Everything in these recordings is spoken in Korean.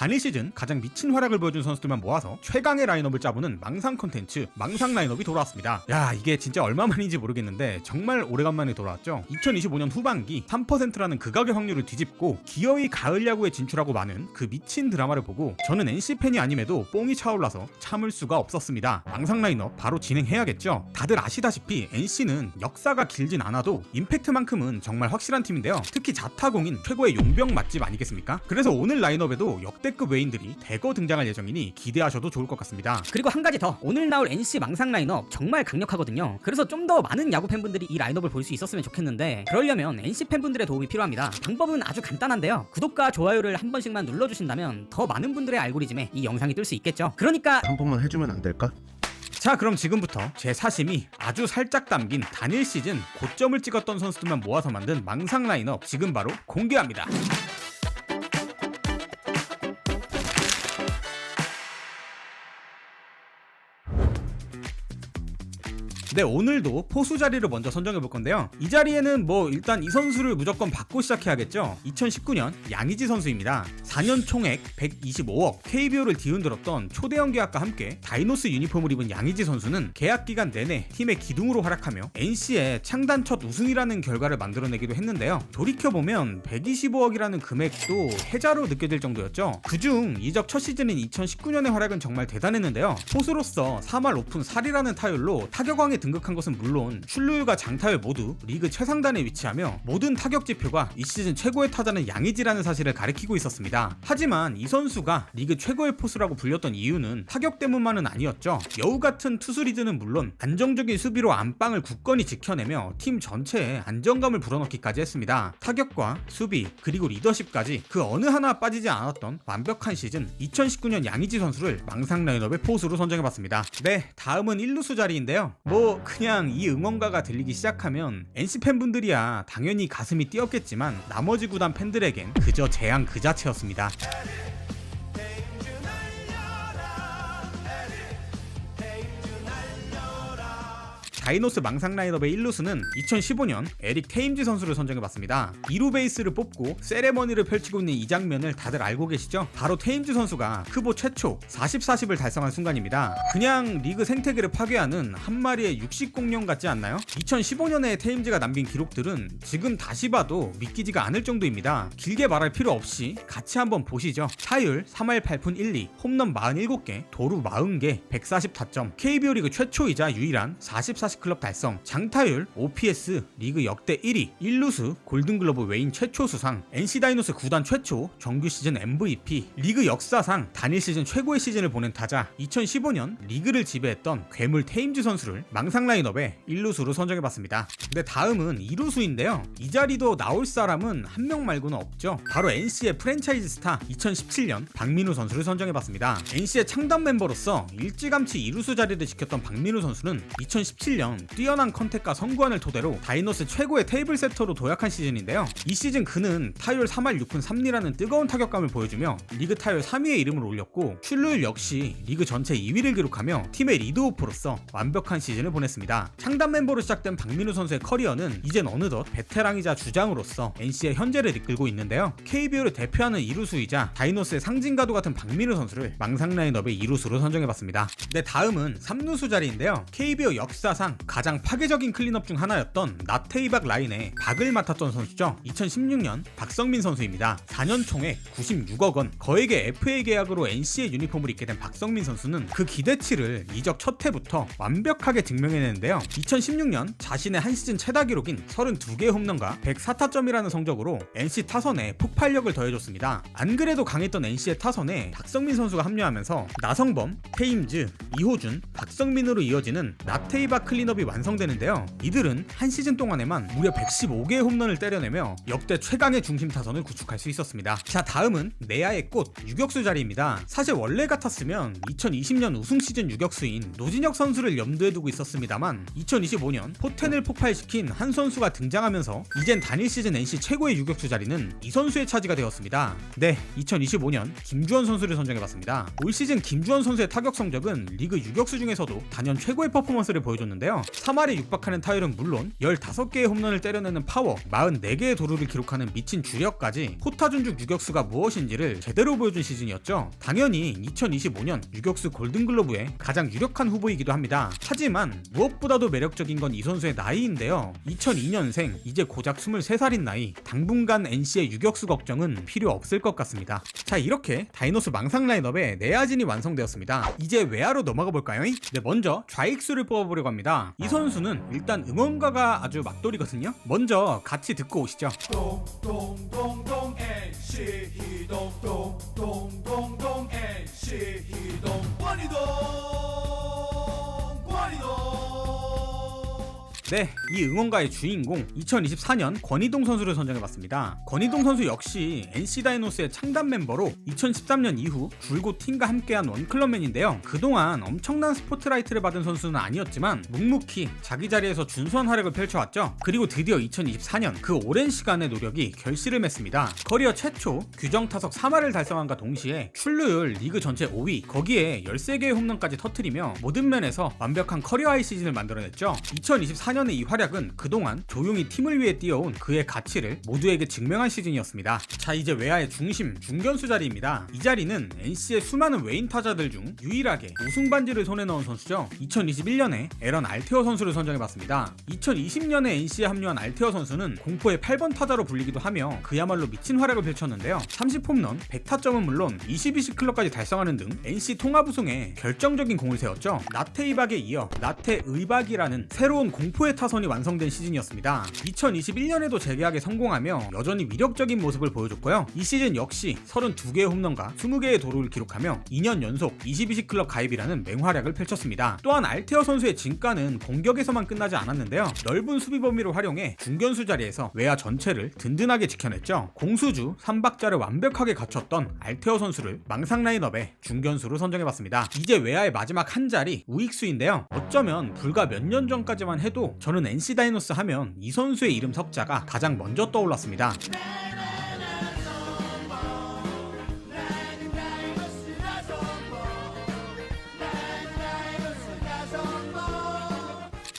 단일 시즌 가장 미친 활약을 보여준 선수들만 모아서 최강의 라인업을 짜보는 망상 콘텐츠 망상 라인업이 돌아왔습니다. 야, 이게 진짜 얼마만인지 모르겠는데 정말 오래간만에 돌아왔죠. 2025년 후반기 3%라는 극악의 확률을 뒤집고 기어이 가을 야구에 진출하고 마는 그 미친 드라마를 보고 저는 NC팬이 아님에도 뽕이 차올라서 참을 수가 없었습니다. 망상 라인업 바로 진행해야겠죠. 다들 아시다시피 NC는 역사가 길진 않아도 임팩트만큼은 정말 확실한 팀인데요. 특히 자타공인 최고의 용병 맛집 아니겠습니까? 그래서 오늘 라인업에도 역대급 외인들이 대거 등장할 예정이니 기대하셔도 좋을 것 같습니다. 그리고 한 가지 더, 오늘 나올 NC 망상 라인업 정말 강력하거든요. 그래서 좀 더 많은 야구 팬분들이 이 라인업을 볼 수 있었으면 좋겠는데 그러려면 NC 팬분들의 도움이 필요합니다. 방법은 아주 간단한데요. 구독과 좋아요를 한 번씩만 눌러주신다면 더 많은 분들의 알고리즘에 이 영상이 뜰 수 있겠죠. 그러니까 한 번만 해주면 안 될까? 자, 그럼 지금부터 제 사심이 아주 살짝 담긴 단일 시즌 고점을 찍었던 선수들만 모아서 만든 망상 라인업 지금 바로 공개합니다. 네, 오늘도 포수 자리를 먼저 선정해 볼 건데요. 이 자리에는 일단 이 선수를 무조건 받고 시작해야겠죠. 2019년 양의지 선수입니다. 4년 총액 125억 KBO를 뒤흔들었던 초대형 계약과 함께 다이노스 유니폼을 입은 양의지 선수는 계약 기간 내내 팀의 기둥으로 활약하며 NC의 창단 첫 우승이라는 결과를 만들어내기도 했는데요. 돌이켜보면 125억이라는 금액도 해자로 느껴질 정도였죠. 그중 이적 첫 시즌인 2019년의 활약은 정말 대단했는데요. 포수로서 3할 오픈 4리라는 타율로 타격왕에 등극한 것은 물론 출루율과 장타율 모두 리그 최상단에 위치하며 모든 타격 지표가 이 시즌 최고의 타자는 양의지라는 사실을 가리키고 있었습니다. 하지만 이 선수가 리그 최고의 포수라고 불렸던 이유는 타격 때문만은 아니었죠. 여우 같은 투수 리드는 물론 안정적인 수비로 안방을 굳건히 지켜내며 팀 전체에 안정감을 불어넣기까지 했습니다. 타격과 수비 그리고 리더십까지 그 어느 하나 빠지지 않았던 완벽한 시즌 2019년 양의지 선수를 망상 라인업의 포수로 선정해봤습니다. 네, 다음은 1루수 자리인데요. 그냥 이 응원가가 들리기 시작하면 NC 팬분들이야 당연히 가슴이 뛰었겠지만 나머지 구단 팬들에겐 그저 재앙 그 자체였습니다. 다이노스 망상 라인업의 1루수는 2015년 에릭 테임즈 선수를 선정해봤습니다. 2루 베이스를 뽑고 세레머니를 펼치고 있는 이 장면을 다들 알고 계시죠? 바로 테임즈 선수가 크보 최초 40-40을 달성한 순간입니다. 그냥 리그 생태계를 파괴하는 한 마리의 육식공룡 같지 않나요? 2015년에 테임즈가 남긴 기록들은 지금 다시 봐도 믿기지가 않을 정도입니다. 길게 말할 필요 없이 같이 한번 보시죠. 타율 3할 8푼 1리, 홈런 47개, 도루 40개, 140타점, KBO 리그 최초이자 유일한 40-40 클럽 달성, 장타율, OPS 리그 역대 1위, 1루수 골든글러브 외인 최초 수상, NC 다이노스 구단 최초 정규 시즌 MVP, 리그 역사상 단일 시즌 최고의 시즌을 보낸 타자, 2015년 리그를 지배했던 괴물 테임즈 선수를 망상 라인업에 1루수로 선정해봤습니다. 근데 다음은 2루수인데요. 이 자리도 나올 사람은 한 명 말고는 없죠. 바로 NC의 프랜차이즈 스타 2017년 박민우 선수를 선정해봤습니다. NC의 창단 멤버로서 일찌감치 2루수 자리를 지켰던 박민우 선수는 2017년 뛰어난 컨택과 선구안을 토대로 다이노스 최고의 테이블 세터로 도약한 시즌인데요. 이 시즌 그는 타율 3할 6푼 3리라는 뜨거운 타격감을 보여주며 리그 타율 3위의 이름을 올렸고 출루율 역시 리그 전체 2위를 기록하며 팀의 리드오프로서 완벽한 시즌을 보냈습니다. 창단 멤버로 시작된 박민우 선수의 커리어는 이젠 어느덧 베테랑이자 주장으로서 NC의 현재를 이끌고 있는데요. KBO를 대표하는 2루수이자 다이노스의 상징과도 같은 박민우 선수를 망상 라인업의 2루수로 선정해봤습니다. 네, 다음은 3루수 자리인데요. KBO 역사상 가장 파괴적인 클린업 중 하나였던 나테이박 라인의 박을 맡았던 선수죠. 2016년 박성민 선수입니다. 4년 총액 96억 원, 거액의 FA 계약으로 NC의 유니폼을 입게 된 박성민 선수는 그 기대치를 이적 첫 해부터 완벽하게 증명해내는데요. 2016년 자신의 한 시즌 최다 기록인 32개의 홈런과 104타점이라는 성적으로 NC 타선에 폭발력을 더해줬습니다. 안 그래도 강했던 NC의 타선에 박성민 선수가 합류하면서 나성범, 테임즈, 이호준, 박성민으로 이어지는 나테이박 클린업이 완성되는데요. 이들은 한 시즌 동안에만 무려 115개의 홈런을 때려내며 역대 최강의 중심 타선을 구축할 수 있었습니다. 자, 다음은 내야의 꽃 유격수 자리입니다. 사실 원래 같았으면 2020년 우승 시즌 유격수인 노진혁 선수를 염두에 두고 있었습니다만 2025년 포텐을 폭발시킨 한 선수가 등장하면서 이젠 단일 시즌 NC 최고의 유격수 자리는 이 선수의 차지가 되었습니다. 네, 2025년 김주원 선수를 선정해봤습니다. 올 시즌 김주원 선수의 타격 성적은 리그 유격수 중에서도 단연 최고의 퍼포먼스를 보여줬는데요. 타율인데요. 3할에 육박하는 타율은 물론 15개의 홈런을 때려내는 파워, 44개의 도루를 기록하는 미친 주력까지 호타준죽 유격수가 무엇인지를 제대로 보여준 시즌이었죠. 당연히 2025년 유격수 골든글러브의 가장 유력한 후보이기도 합니다. 하지만 무엇보다도 매력적인 건 이 선수의 나이인데요. 2002년생, 이제 고작 23살인 나이, 당분간 NC의 유격수 걱정은 필요 없을 것 같습니다. 자, 이렇게 다이노스 망상 라인업의 내야진이 완성되었습니다. 이제 외야로 넘어가 볼까요? 네, 먼저 좌익수를 뽑아보려고 합니다. 이 선수는 일단 응원가가 아주 맛돌이거든요. 먼저 같이 듣고 오시죠. 동동동동 NC 희동 동동동동 NC 희동 권이동 네, 이 응원가의 주인공 2024년 권희동 선수를 선정해봤습니다. 권희동 선수 역시 NC 다이노스의 창단 멤버로 2013년 이후 줄곧 팀과 함께한 원클럽맨인데요. 그동안 엄청난 스포트라이트를 받은 선수는 아니었지만 묵묵히 자기 자리에서 준수한 활약을 펼쳐왔죠. 그리고 드디어 2024년 그 오랜 시간의 노력이 결실을 맺습니다. 커리어 최초 규정 타석 3할을 달성함과 동시에 출루율 리그 전체 5위, 거기에 13개의 홈런까지 터뜨리며 모든 면에서 완벽한 커리어 하이 시즌을 만들어냈죠. 2024년의 이 활약은 그동안 조용히 팀을 위해 뛰어온 그의 가치를 모두에게 증명한 시즌이었습니다. 자, 이제 외야의 중심, 중견수 자리입니다. 이 자리는 NC의 수많은 외인 타자들 중 유일하게 우승 반지를 손에 넣은 선수죠. 2021년에 에런 알테어 선수를 선정해봤습니다. 2020년에 NC에 합류한 알테어 선수는 공포의 8번 타자로 불리기도 하며 그야말로 미친 활약을 펼쳤는데요. 30홈런, 100타점은 물론 22시 클럽까지 달성하는 등 NC 통합 우승에 결정적인 공을 세웠죠. 나태이박에 이어 나태의박이라는 새로운 공포의 타선이 완성된 시즌이었습니다. 2021년에도 재계약에 성공하며 여전히 위력적인 모습을 보여줬고요. 이 시즌 역시 32개의 홈런과 20개의 도루를 기록하며 2년 연속 22시 클럽 가입이라는 맹활약을 펼쳤습니다. 또한 알테어 선수의 진가는 공격에서만 끝나지 않았는데요. 넓은 수비 범위를 활용해 중견수 자리에서 외야 전체를 든든하게 지켜냈죠. 공수주 3박자를 완벽하게 갖췄던 알테어 선수를 망상 라인업에 중견수로 선정해봤습니다. 이제 외야의 마지막 한 자리 우익수인데요. 어쩌면 불과 몇 년 전까지만 해도 저는 NC 다이노스 하면 이 선수의 이름 석자가 가장 먼저 떠올랐습니다.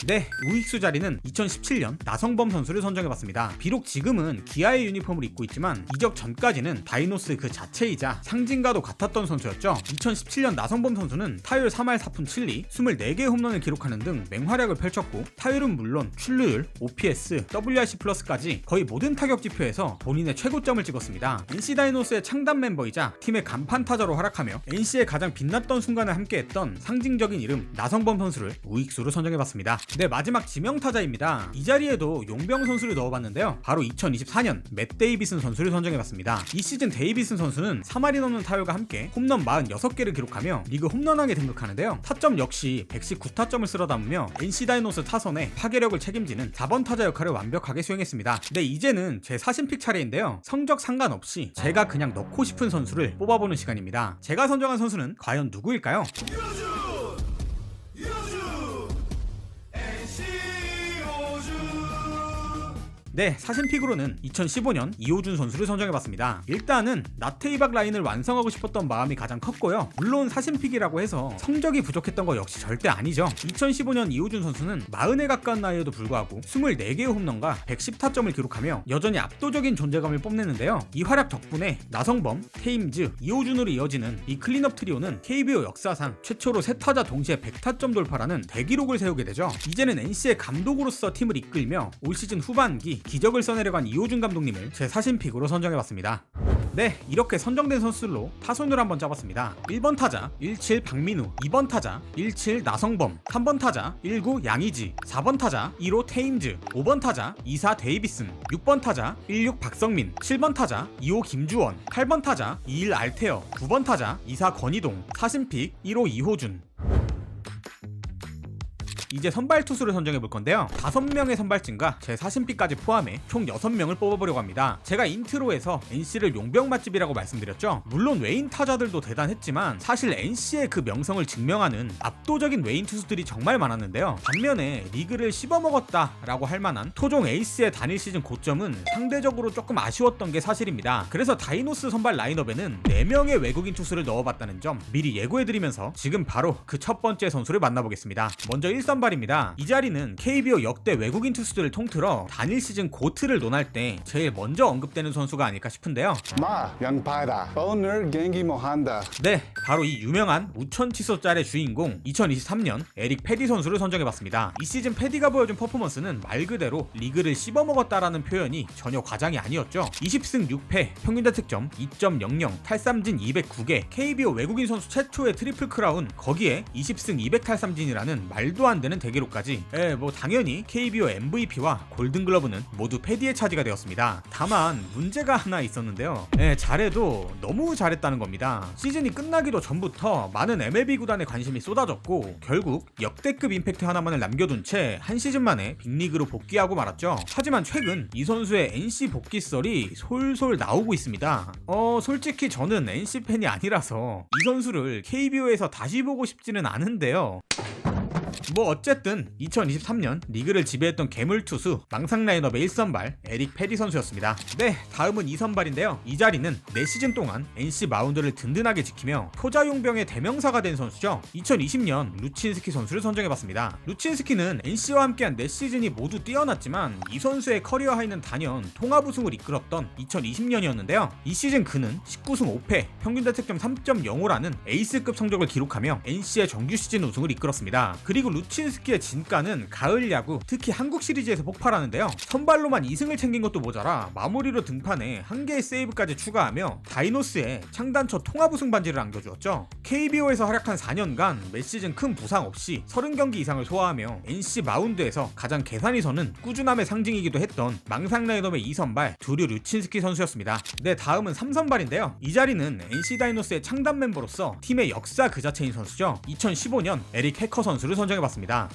네, 우익수 자리는 2017년 나성범 선수를 선정해봤습니다. 비록 지금은 기아의 유니폼을 입고 있지만 이적 전까지는 다이노스 그 자체이자 상징과도 같았던 선수였죠. 2017년 나성범 선수는 타율 3할 4푼 7리, 24개의 홈런을 기록하는 등 맹활약을 펼쳤고 타율은 물론 출루율, OPS, WRC 플러스까지 거의 모든 타격 지표에서 본인의 최고점을 찍었습니다. NC 다이노스의 창단 멤버이자 팀의 간판 타자로 활약하며 NC의 가장 빛났던 순간을 함께했던 상징적인 이름 나성범 선수를 우익수로 선정해봤습니다. 네, 마지막 지명타자입니다. 이 자리에도 용병 선수를 넣어봤는데요. 바로 2024년 맷 데이비슨 선수를 선정해봤습니다. 이 시즌 데이비슨 선수는 3할이 넘는 타율과 함께 홈런 46개를 기록하며 리그 홈런왕에 등극하는데요. 타점 역시 119타점을 쓸어 담으며 NC 다이노스 타선의 파괴력을 책임지는 4번 타자 역할을 완벽하게 수행했습니다. 네, 이제는 제 사신픽 차례인데요. 성적 상관없이 제가 그냥 넣고 싶은 선수를 뽑아보는 시간입니다. 제가 선정한 선수는 과연 누구일까요? 네, 사신픽으로는 2015년 이호준 선수를 선정해봤습니다. 일단은 나태이박 라인을 완성하고 싶었던 마음이 가장 컸고요. 물론 사신픽이라고 해서 성적이 부족했던 거 역시 절대 아니죠. 2015년 이호준 선수는 40에 가까운 나이에도 불구하고 24개의 홈런과 110타점을 기록하며 여전히 압도적인 존재감을 뽐내는데요. 이 활약 덕분에 나성범, 테임즈, 이호준으로 이어지는 이 클린업 트리오는 KBO 역사상 최초로 3타자 동시에 100타점 돌파라는 대기록을 세우게 되죠. 이제는 NC의 감독으로서 팀을 이끌며 올 시즌 후반기 기적을 써내려간 이호준 감독님을 제 사신픽으로 선정해봤습니다. 네, 이렇게 선정된 선수들로 타선을 한번 짜봤습니다. 1번 타자 17 박민우, 2번 타자 17 나성범, 3번 타자 19 양의지, 4번 타자 15 테임즈, 5번 타자 24 데이비슨, 6번 타자 16 박성민, 7번 타자 25 김주원, 8번 타자 21 알테어, 9번 타자 24 권희동, 사신픽 1호 이호준. 이제 선발 투수를 선정해 볼 건데요. 5명의 선발진과 제 사신픽까지 포함해 총 6명을 뽑아보려고 합니다. 제가 인트로에서 NC를 용병 맛집이라고 말씀드렸죠. 물론 외인 타자들도 대단했지만 사실 NC의 그 명성을 증명하는 압도적인 외인 투수들이 정말 많았는데요. 반면에 리그를 씹어먹었다라고 할 만한 토종 에이스의 단일 시즌 고점은 상대적으로 조금 아쉬웠던 게 사실입니다. 그래서 다이노스 선발 라인업에는 4명의 외국인 투수를 넣어봤다는 점 미리 예고해드리면서 지금 바로 그 첫 번째 선수를 만나보겠습니다. 먼저 1선발 3선발입니다. 이 자리는 KBO 역대 외국인 투수들을 통틀어 단일 시즌 고트를 논할 때 제일 먼저 언급되는 선수가 아닐까 싶은데요. 양파다. 오늘 경기 뭐 한다. 네, 바로 이 유명한 우천취소 짤의 주인공 2023년 에릭 패디 선수를 선정해봤습니다. 이 시즌 패디가 보여준 퍼포먼스는 말 그대로 리그를 씹어먹었다라는 표현이 전혀 과장이 아니었죠. 20승 6패, 평균자책점 2.00, 탈삼진 209개, KBO 외국인 선수 최초의 트리플 크라운, 거기에 20승 200탈삼진이라는 말도 안 되는 대기록까지. 뭐 당연히 KBO MVP와 골든글러브는 모두 패디의 차지가 되었습니다. 다만 문제가 하나 있었는데요. 잘해도 너무 잘했다는 겁니다. 시즌이 끝나기도 전부터 많은 MLB 구단의 관심이 쏟아졌고 결국 역대급 임팩트 하나만을 남겨둔 채 한 시즌 만에 빅리그로 복귀하고 말았죠. 하지만 최근 이 선수의 NC 복귀 썰이 솔솔 나오고 있습니다. 솔직히 저는 NC 팬이 아니라서 이 선수를 KBO에서 다시 보고 싶지는 않은데요. 뭐 어쨌든 2023년 리그를 지배했던 괴물투수 망상 라인업의 1선발 에릭 패디 선수였습니다. 네, 다음은 2선발인데요. 이 자리는 4시즌 동안 NC 마운드를 든든하게 지키며 토자용병의 대명사가 된 선수죠. 2020년 루친스키 선수를 선정해봤습니다. 루친스키는 NC와 함께한 4시즌이 모두 뛰어났지만 이 선수의 커리어 하이는 단연 통합 우승을 이끌었던 2020년이었는데요. 이 시즌 그는 19승 5패, 평균자책점 3.05라는 에이스급 성적을 기록하며 NC의 정규 시즌 우승을 이끌었습니다. 그리고 루친스키의 진가는 가을 야구, 특히 한국 시리즈에서 폭발하는데요. 선발로만 2승을 챙긴 것도 모자라 마무리로 등판에 한 개의 세이브까지 추가하며 다이노스에 창단 첫 통합 우승 반지를 안겨주었죠. KBO에서 활약한 4년간 매 시즌 큰 부상 없이 30경기 이상을 소화하며 NC 마운드에서 가장 계산이 서는 꾸준함의 상징이기도 했던 망상 라인업의 2선발 두류 루친스키 선수였습니다. 네, 다음은 3선발인데요. 이 자리는 NC 다이노스의 창단 멤버로서 팀의 역사 그 자체인 선수죠. 2015년 에릭 해커 선수를 선정해봤습니다.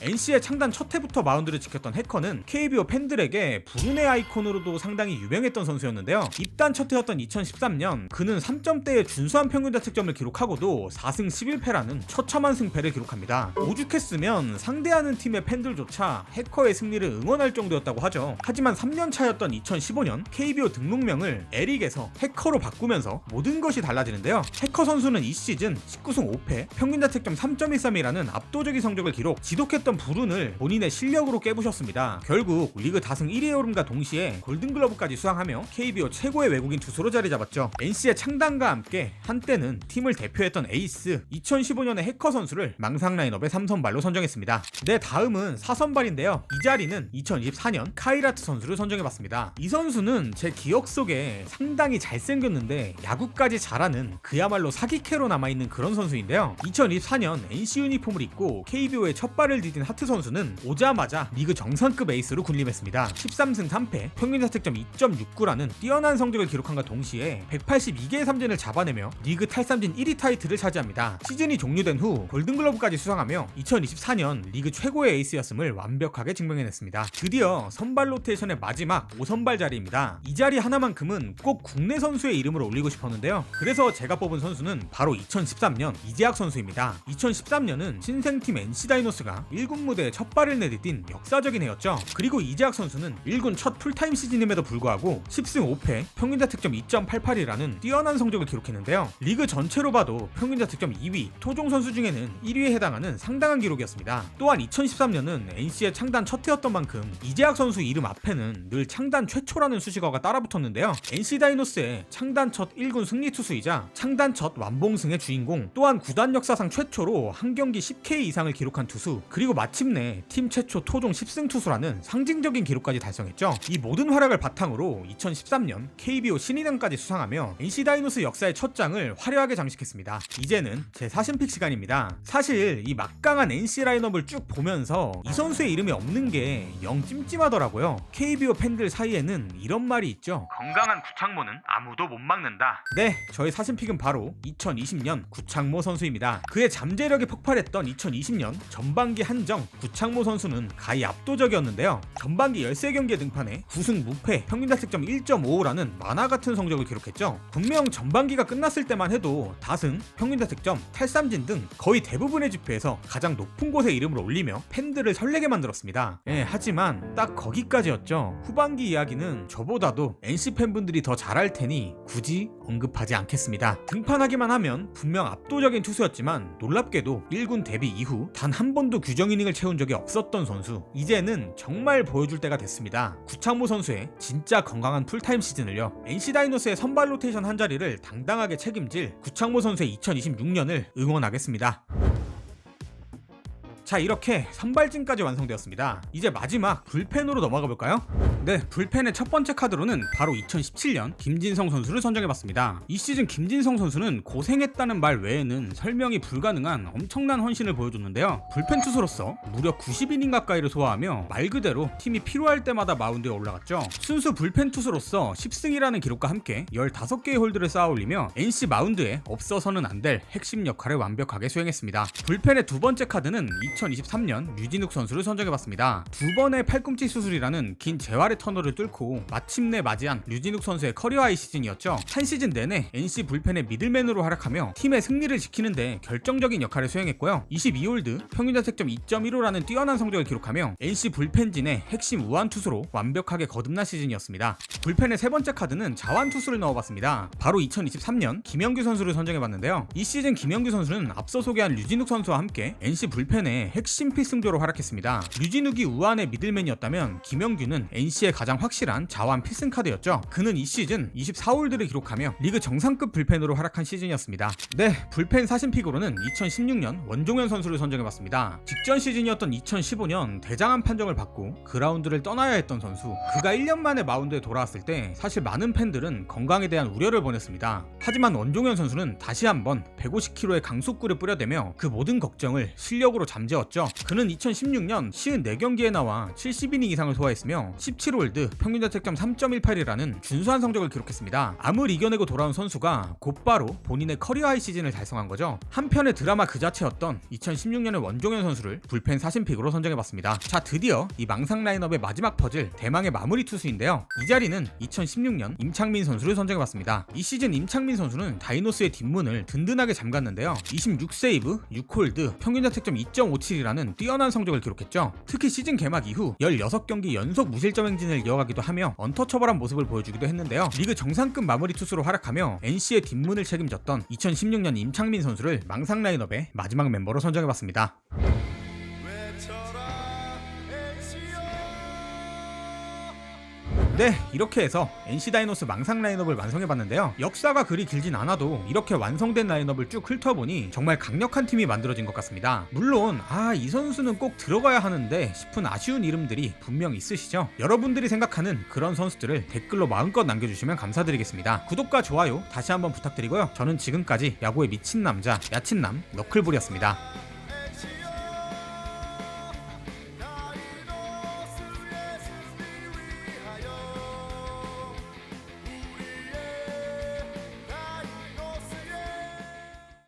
NC의 창단 첫 해부터 마운드를 지켰던 해커는 KBO 팬들에게 불운의 아이콘으로도 상당히 유명했던 선수였는데요. 입단 첫 해였던 2013년 그는 3점대의 준수한 평균자책점을 기록하고도 4승 11패라는 처참한 승패를 기록합니다. 오죽했으면 상대하는 팀의 팬들조차 해커의 승리를 응원할 정도였다고 하죠. 하지만 3년 차였던 2015년 KBO 등록명을 에릭에서 해커로 바꾸면서 모든 것이 달라지는데요. 해커 선수는 이 시즌 19승 5패, 평균자책점 3.13이라는 압도적인 성적을 기록, 지독했던 불운을 본인의 실력으로 깨부셨습니다. 결국 리그 다승 1위에 오름과 동시에 골든글러브까지 수상하며 KBO 최고의 외국인 투수로 자리 잡았죠. NC의 창단과 함께 한때는 팀을 대표했던 에이스 2015년의 해커 선수를 망상 라인업의 3선발로 선정했습니다. 네, 다음은 4선발인데요. 이 자리는 2024년 카이라트 선수를 선정해봤습니다. 이 선수는 제 기억 속에 상당히 잘생겼는데 야구까지 잘하는 그야말로 사기캐로 남아있는 그런 선수인데요. 2024년 NC 유니폼을 입고 KBO의 첫 발을 디딘 하트 선수는 오자마자 리그 정상급 에이스로 군림했습니다. 13승 3패, 평균자책점 2.69라는 뛰어난 성적을 기록한과 동시에 182개의 삼진을 잡아내며 리그 탈삼진 1위 타이틀을 차지합니다. 시즌이 종료된 후 골든글러브까지 수상하며 2024년 리그 최고의 에이스였음을 완벽하게 증명해냈습니다. 드디어 선발 로테이션의 마지막 5선발 자리입니다. 이 자리 하나만큼은 꼭 국내 선수의 이름을 올리고 싶었는데요. 그래서 제가 뽑은 선수는 바로 2013년 이재학 선수입니다. 2013년은 신생팀 NC 다이노스가 1군 무대에 첫 발을 내디딘 역사적인 해였죠. 그리고 이재학 선수는 1군 첫 풀타임 시즌임에도 불구하고 10승 5패, 평균자책점 2.88이라는 뛰어난 성적을 기록했는데요. 리그 전체로 봐도 평균자책점 2위, 토종 선수 중에는 1위에 해당하는 상당한 기록이었습니다. 또한 2013년은 NC의 창단 첫 해였던 만큼 이재학 선수 이름 앞에는 늘 창단 최초라는 수식어가 따라붙었는데요. NC 다이노스의 창단 첫 1군 승리 투수이자 창단 첫 완봉승의 주인공, 또한 구단 역사상 최초로 한 경기 10K 이상을 기록한 투수, 그리고 마침내 팀 최초 토종 10승 투수라는 상징적인 기록까지 달성했죠. 이 모든 활약을 바탕으로 2013년 KBO 신인왕까지 수상하며 NC 다이노스 역사의 첫 장을 화려하게 장식했습니다. 이제는 제 사심픽 시간입니다. 사실 이 막강한 NC 라인업을 쭉 보면서 이 선수의 이름이 없는 게 영 찜찜하더라고요. KBO 팬들 사이에는 이런 말이 있죠. 건강한 구창모는 아무도 못 막는다. 네, 저의 사심픽은 바로 2020년 구창모 선수입니다. 그의 잠재력이 폭발했던 2020년 전반기 한정 구창모 선수는 가히 압도적이었는데요. 전반기 13경기에 등판해 9승 무패, 평균자책점 1.55라는 만화 같은 성적을 기록했죠. 분명 전반기가 끝났을 때만 해도 다승, 평균자책점 득점, 탈삼진 등 거의 대부분의 지표에서 가장 높은 곳에 이름을 올리며 팬들을 설레게 만들었습니다. 하지만 딱 거기까지였죠. 후반기 이야기는 저보다도 NC 팬분들이 더 잘할 테니 굳이 언급하지 않겠습니다. 등판하기만 하면 분명 압도적인 투수였지만 놀랍게도 1군 데뷔 이후 단 한 번도 규정 이닝을 채운 적이 없었던 선수. 이제는 정말 보여줄 때가 됐습니다. 구창모 선수의 진짜 건강한 풀타임 시즌을요. NC 다이노스의 선발 로테이션 한 자리를 당당하게 책임질 구창모 선수의 2026년을 응원하겠습니다. 자, 이렇게 선발진까지 완성되었습니다. 이제 마지막 불펜으로 넘어가 볼까요? 네, 불펜의 첫 번째 카드로는 바로 2017년 김진성 선수를 선정해봤습니다. 이 시즌 김진성 선수는 고생했다는 말 외에는 설명이 불가능한 엄청난 헌신을 보여줬는데요. 불펜 투수로서 무려 90이닝 가까이를 소화하며 말 그대로 팀이 필요할 때마다 마운드에 올라갔죠. 순수 불펜 투수로서 10승이라는 기록과 함께 15개의 홀드를 쌓아올리며 NC 마운드에 없어서는 안 될 핵심 역할을 완벽하게 수행했습니다. 불펜의 두 번째 카드는 2023년 류진욱 선수를 선정해봤습니다. 두 번의 팔꿈치 수술이라는 긴 재활의 터널을 뚫고 마침내 맞이한 류진욱 선수의 커리어 하이 시즌이었죠. 한 시즌 내내 NC 불펜의 미들맨으로 활약하며 팀의 승리를 지키는데 결정적인 역할을 수행했고요. 22홀드, 평균 자책점 2.15라는 뛰어난 성적을 기록하며 NC 불펜진의 핵심 우완 투수로 완벽하게 거듭난 시즌이었습니다. 불펜의 세 번째 카드는 자완 투수를 넣어봤습니다. 바로 2023년 김영규 선수를 선정해봤는데요. 이 시즌 김영규 선수는 앞서 소개한 류진욱 선수와 함께 NC 불펜의 핵심 필승조로 활약했습니다. 류진욱이 우완의 미들맨이었다면 김영규는 NC의 가장 확실한 자완 필승 카드였죠. 그는 이 시즌 24홀드를 기록하며 리그 정상급 불펜으로 활약한 시즌이었습니다. 네, 불펜 사신픽으로는 2016년 원종현 선수를 선정해봤습니다. 직전 시즌이었던 2015년 대장암 판정을 받고 그라운드를 떠나야 했던 선수. 그가 1년 만에 마운드에 돌아왔을 때 사실 많은 팬들은 건강에 대한 우려를 보냈습니다. 하지만 원종현 선수는 다시 한번 150kg의 강속구를 뿌려대며 그 모든 걱정을 실력으로 잠재웠죠. 그는 2016년 54경기에 나와 70이닝 이상을 소화했으며 17홀드, 평균 자책점 3.18이라는 준수한 성적을 기록했습니다. 암을 이겨내고 돌아온 선수가 곧바로 본인의 커리어 하이 시즌을 달성한 거죠. 한편의 드라마 그 자체였던 2016년의 원종현 선수를 불펜 사신픽으로 선정해봤습니다. 자, 드디어 이 망상 라인업의 마지막 퍼즐, 대망의 마무리 투수인데요. 이 자리는 2016년 임창민 선수를 선정해봤습니다. 이 시즌 임창민 선수는 다이노스의 뒷문을 든든하게 잠갔는데요. 26세이브, 6홀드, 평균 자책점 2.57이라는 뛰어난 성적을 기록했죠. 특히 시즌 개막 이후 16경기 연속 무실점 행진을 이어가기도 하며 언터처벌한 모습을 보여주기도 했는데요. 리그 정상급 마무리 투수로 활약하며 NC의 뒷문을 책임졌던 2016년 임창민 선수를 망상 라인업의 마지막 멤버로 선정해봤습니다. 네, 이렇게 해서 NC 다이노스 망상 라인업을 완성해봤는데요. 역사가 그리 길진 않아도 이렇게 완성된 라인업을 쭉 훑어보니 정말 강력한 팀이 만들어진 것 같습니다. 물론 이 선수는 꼭 들어가야 하는데 싶은 아쉬운 이름들이 분명 있으시죠? 여러분들이 생각하는 그런 선수들을 댓글로 마음껏 남겨주시면 감사드리겠습니다. 구독과 좋아요 다시 한번 부탁드리고요. 저는 지금까지 야구에 미친 남자 야친남 너클볼이었습니다.